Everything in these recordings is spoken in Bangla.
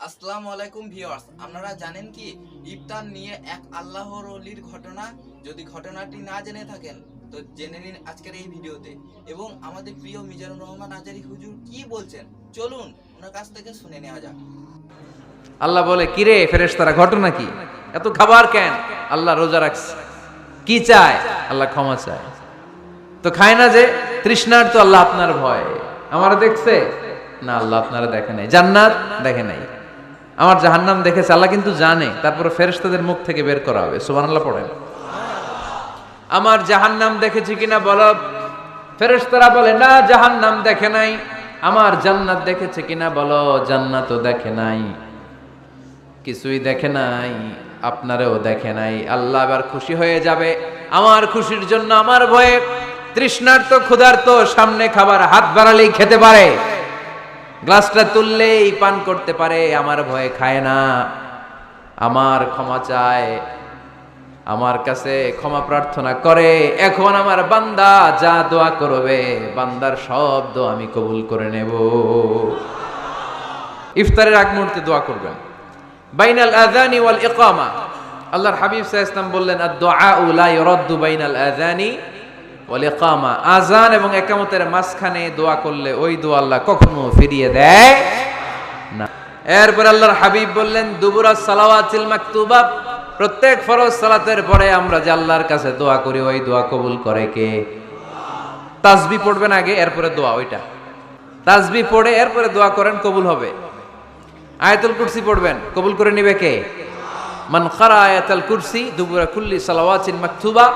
আসসালামু আলাইকুম ভিউয়ার্স, আপনারা জানেন কি ইফতার নিয়ে এক আল্লাহর ওলির ঘটনা? যদি ঘটনাটি না জেনে থাকেন তো জেনে নিন আজকের এই ভিডিওতে। এবং আমাদের প্রিয় মিজানুর রহমান আজারি হুজুর কি বলছেন, চলুন ওনার কাছ থেকে শুনে নেওয়া যাক। আল্লাহ বলে, কিরে ফেরেশতারা, ঘটনা কি? এত খাবার কেন? আল্লাহ রোজা রাখছে। কি চায়? আল্লাহ ক্ষমা চায়। তো খায় না যে তৃষ্ণার, তো আল্লাহ আপনার ভয়। আমারা দেখছে না, আল্লাহ আপনারা দেখে নাই। জান্নাত দেখে নাই, আমার জাহান্নাম দেখেছে। আল্লাহ কিন্তু জানে, তারপরে ফেরেশতাদের মুখ থেকে বের করা হবে। সুবহানাল্লাহ পড়েন। আমার জাহান্নাম দেখেছি কিনা বলো। ফেরেশতারা বলে, না জাহান্নাম দেখে নাই। আমার জান্নাত দেখেছে কিনা বলো। জান্নাতও দেখে নাই, কিছুই দেখে নাই, আপনারেও দেখে নাই। আল্লাহ এবার খুশি হয়ে যাবে। আমার খুশির জন্য আমার ভয়ে তৃষ্ণার্ত ক্ষুধার্ত সামনে খাবার হাত বাড়ালেই খেতে পারে, গ্লাসটা তুললেই পান করতে পারে, আমার ভয়ে খায় না। আমার ক্ষমা চায়, আমার কাছে ক্ষমা প্রার্থনা করে। এখন আমার বান্দা যা দোয়া করবে, বান্দার সব দোয়া আমি কবুল করে নেব। ইফতারের আগ মুহূর্তে দোয়া করবেন, বাইনাল আযানি ওয়াল ইকামা। আল্লাহর হাবিব সাল্লাল্লাহু আলাইহি ওয়াসাল্লাম বললেন, আদ-দুআউ লা ইউরাদ্দু বাইনাল আযানি ওয়াল ইকামা। আযান এবং ইকামতের মাঝখানে দোয়া করলে ওই দোয়া আল্লাহ কখনো ফিরিয়ে দেয় না। এরপর আল্লাহর হাবিব বললেন, দুবুরাস সালাওয়াতিল মাকতুবা। প্রত্যেক ফরজ সালাতের পরে আমরা যে আল্লাহর কাছে দোয়া করি, ওই দোয়া কবুল করে কে? তাসবিহ পড়বেন আগে, এরপরে দোয়া। ওইটা তাসবিহ পড়ে এরপরে দোয়া করেন, কবুল হবে। আয়াতুল কুরসি পড়বেন, কবুল করে নিবে কে? মান ক্বারা আয়াতুল কুরসি দুবুরা কুল্লি সালাওয়াতিন মাকতুবা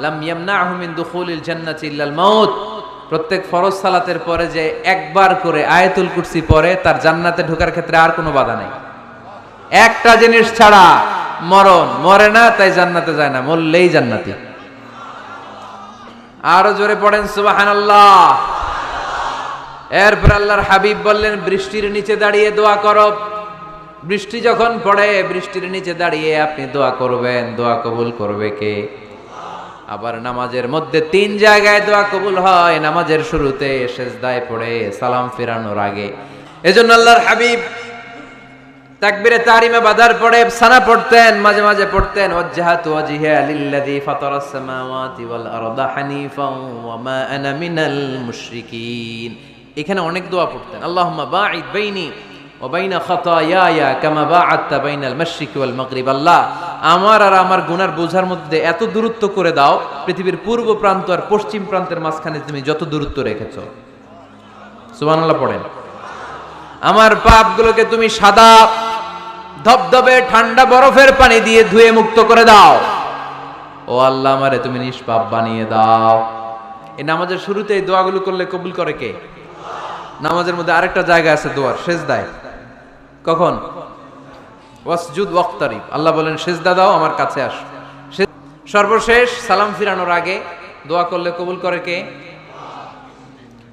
লাম ইয়ামনাহু মিন দুখুলিল জান্নাতি ইল্লাল মাউত। প্রত্যেক ফরজ সালাতের পরে যে একবার করে আয়াতুল কুরসি পড়ে, তার জান্নাতে ঢোকার ক্ষেত্রে আর কোনো বাধা নাই। একটা জিনিস ছাড়া, মরণ। মরে না তাই জান্নাতে যায় না, মরলেই জান্নাতি। আরো জোরে পড়েন সুবহানাল্লাহ। এরপর আল্লাহর হাবিব বললেন, বৃষ্টির নিচে দাঁড়িয়ে দোয়া করো। বৃষ্টি যখন পড়ে, বৃষ্টির নিচে দাঁড়িয়ে আপনি দোয়া করবেন, দোয়া কবুল করবে কে? আবার নামাজের মধ্যে 3 জায়গায় দোয়া কবুল হয়, নামাজের শুরুতে, সেজদায় পড়ে, সালাম ফেরানোর আগে। এজন্য আল্লাহর হাবিব তাকবীরে তাহরিমে বাধার পড়ে সানা পড়তেন, মাঝে মাঝে পড়তেন, ওয়াজহাতু ওয়াজহিয়া লিল্লাযী ফাতারাস সামাওয়াতি ওয়াল আরদা হানিফাও ওয়া মা আনা মিনাল মুশরিকিন। এখানে অনেক দোয়া পড়তেন। আল্লাহুম্মা বাঈদ বাইনি ওয়া বাইনা খাতায়ায়া কামা বাআদতা বাইনাল মাশরিকি ওয়াল মাগরিব। আল্লাহ, আমার আর আমার গুনার বোঝার মধ্যে এত দূরত্ব করে দাও, পৃথিবীর পূর্ব প্রান্ত আর পশ্চিম প্রান্তের মাঝখানে তুমি যত দূরত্ব রেখেছো। সুবহানাল্লাহ পড়েন। আমার পাপগুলোকে তুমি সাদা ধবধবে ঠান্ডা বরফের পানি দিয়ে ধুয়ে মুক্ত করে দাও। ও আল্লাহ, আমারে তুমি নিষ্পাপ বানিয়ে দাও। এই নামাজের শুরুতে এই দোয়াগুলো করলে কবুল করে কে? নামাজের মধ্যে আরেকটা জায়গা আছে দোয়ার, সেজদায়। কখন? ওয়াসজুদ ওয়াক্তারিব। আল্লাহ বলেন, সেজদা দাও, আমার কাছে আসো। সর্বশেষ সালাম ফিরানোর আগে দোয়া করলে কবুল করে কে?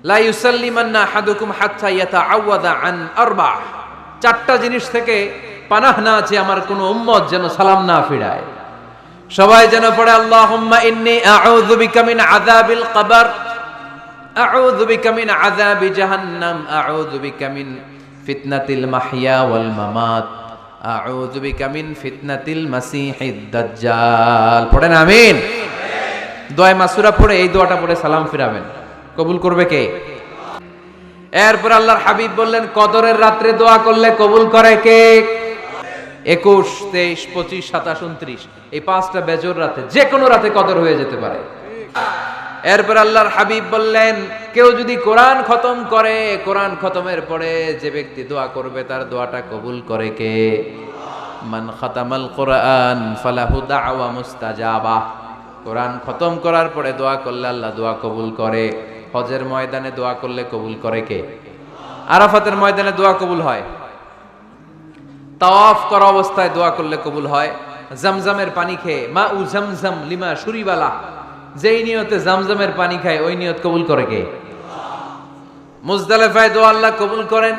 লা ইউসাল্লিমান্না আহাদুকুম হাত্তা ইয়াতাআওয়াদা আন আরবা। 4টা জিনিস থেকে পানাহ না আছে আমার কোন উম্মত যেন সালাম না ফিরায়। সবাই যেন পড়ে, আল্লাহুম্মা ইন্নী আউযু বিকা মিন আযাবিল কবর, আউযু বিকা মিন আযাবি জাহান্নাম, আউযু বিকা মিন ফিতনাতিল মাহইয়া ওয়াল মামাত, আউযু বিকা মিন ফিতনাতিল মাসিহিদ দাজ্জাল। পড়েন আমিন। দোয়া মাসুরা পড়ে এই দোয়াটা পড়ে সালাম ফিরাবেন, কবুল করবে কে? এরপর আল্লাহর হাবিব বললেন, কদরের রাত্রে দোয়া করলে কবুল করে কে? 21, 23, 25, 27, 29 এই 5টা বেজোর রাতে, যে কোনো রাতে কদর হয়ে যেতে পারে। এরপর আল্লাহর হাবিব বললেন, কেউ যদি কোরআন খতম করে, কোরআন খতমের পরে যে ব্যক্তি দোয়া করবে, তার দোয়াটা কবুল করে কে? মান খাতামাল কোরআন ফালাহু দাওয়া মুস্তাজাবা। কোরআন খতম করার পরে দোয়া করলে আল্লাহ দোয়া কবুল করে। হজের ময়দানে দোয়া করলে কবুল করে কে? আরাফাতের ময়দানে দোয়া কবুল হয়। তাওয়াফ করা অবস্থায় দোয়া করলে কবুল হয়। জামজামের পানি খেয়ে, মা উ জামজাম লিমা শুরিবালা, যেই নিয়তে জামজামের পানি খায় ওই নিয়ত কবুল করে কে? মুজদালিফায় দোয়া আল্লাহ কবুল করেন,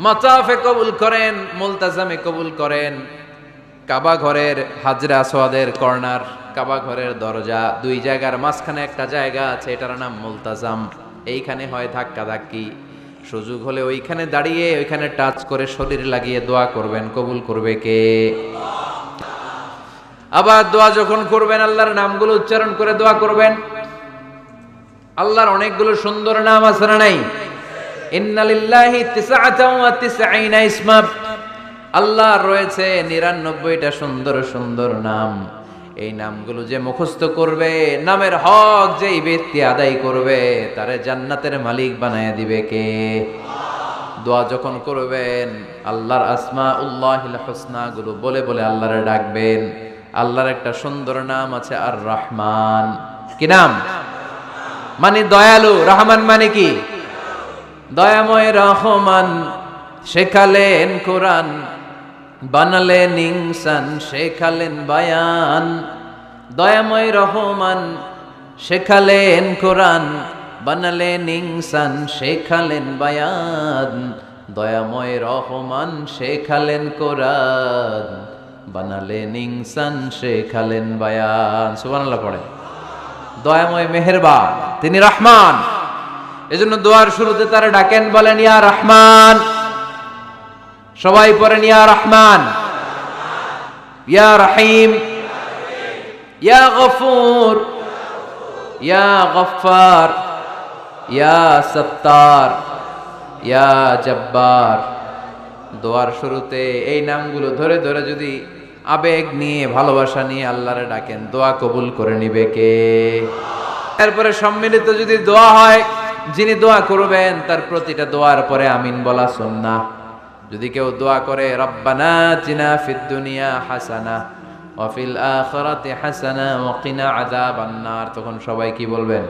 মাতাফে কবুল করেন, মুলতাজামে কবুল করেন। কাবা ঘরের হাজরে আসওয়াদের কর্নার, কাবা ঘরের দরজা, 2 জায়গার মাঝখানে একটা জায়গা আছে, এটার নাম মুলতাজাম। এইখানে হয় ধাক্কা ধাক্কি। সুযোগ হলে ওইখানে দাঁড়িয়ে ওইখানে টাচ করে শরীর লাগিয়ে দোয়া করবেন, কবুল করবে কে? আবার দোয়া যখন করবেন আল্লাহর নামগুলো উচ্চারণ করে দোয়া করবেন। আল্লাহর অনেকগুলো সুন্দর নাম আছে না নাই? ইন্নালিল্লাহি 99 ইসমা, আল্লাহর রয়েছে 99টা সুন্দর সুন্দর নাম। এই নামগুলো যে মুখস্থ করবে, নামের হক যেই ব্যক্তি আদায় করবে, তারে জান্নাতের মালিক বানায় দিবে কে? দোয়া যখন করবেন আল্লাহর আসমাউল্লাহিল হুসনা গুলো বলে বলে আল্লাহরে ডাকবেন। আল্লাহর একটা সুন্দর নাম আছে আর রহমান। কি নাম? মানে দয়ালু। রহমান মানে কি? দয়াময়। রহমান শেখালেন কোরআন, বানালেন ইনসান, শেখালেন বায়ান। দয়াময় রহমান শেখালেন কোরআন, বানালেন ইনসান, শেখালেন বায়ান। দয়াময় রহমান শেখালেন কোরআন, বানালেন ইনসান, শেখালেন বায়ান। সুবহানাল্লাহ পড়ে। দয়াময় মেহেরবান, তিনি রহমান। এজন্য দোয়ার শুরুতে তারা ডাকেন, বলেন ইয়া রহমান। সবাই পড়েন ইয়া রহমান, ইয়া রহিম, ইয়া গফুর, ইয়া গফফার, ইয়া সত্তার, ইয়া জব্বার। দোয়ার শুরুতে এই নামগুলো ধরে ধরে যদি আবেগ নিয়ে ভালোবাসা নিয়ে আল্লাহরে ডাকেন, দোয়া কবুল করে নিবে কে? এরপরে সম্মিলিত যদি দোয়া হয়, যিনি দোয়া করবেন তার প্রতিটা দোয়ার পরে আমিন বলা সুন্নাহ। যদি কেউ দোয়া করে রব্বানা আতিনা ফিদ দুনিয়া হাসানা ওয়া ফিল আখিরাতি হাসানা ওয়া কিনা আযাবান নার, তখন সবাই কি বলবেন?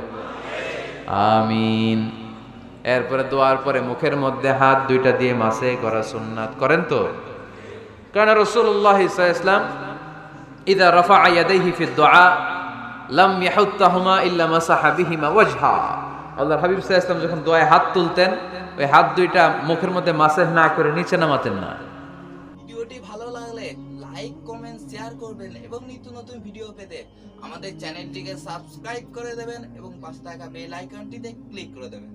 আমিন। এরপরে দোয়ার পরে মুখের মধ্যে হাত দুইটা দিয়ে মাসে করা সুন্নাত। করেন তো? কারণ রাসূলুল্লাহ সাল্লাল্লাহু আলাইহি ওয়াসাল্লাম ইযা রাফা'a ইয়াদাইহি ফিদ দুআ লাম ইয়াহুত্তাহুমা ইল্লা মাসাহা বিহিমা ওয়াজহা। আল্লাহর হাবিব সাল্লাল্লাহু আলাইহি ওয়াসাল্লাম যখন দোয়ায় হাত তুলতেন, ওই হাত দুইটা মুখের মধ্যে মাসেহ না করে নিচে নামাতেন না। ভিডিওটি ভালো লাগলে লাইক, কমেন্ট, শেয়ার করবেন এবং নিত্য নতুন ভিডিও পেতে আমাদের চ্যানেলটিকে সাবস্ক্রাইব করে দেবেন এবং পাশে থাকা বেল আইকনটিতে ক্লিক করে দেবেন।